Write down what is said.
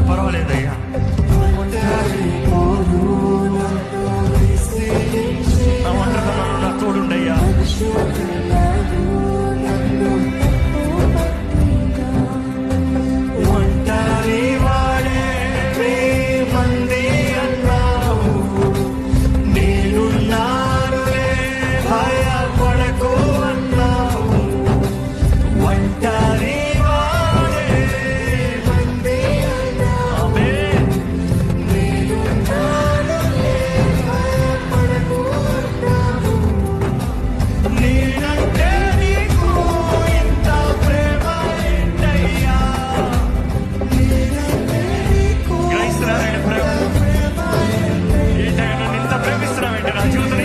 పర్వాలేదయ్యా. నా ఒంటరితనంలో నా తోడుండయ్యా. ఒంటరి వాడే ప్రేమంది అన్నావు, నేనున్నానులే భయపడకు అన్నావు. ఒంటరి వాడే మంది అన్నావు, ఆమేన్. నేనున్నానులే భయపడకు అన్నావు. నేనంటే నీకు ఇంత ప్రేమ ఏంటయ్యా? గ్రహిస్తున్నారండి ప్రేమ ఏంటయ్యా? నన్ను ఇంత ప్రేమిస్తున్నావేంటి? నా జీవితం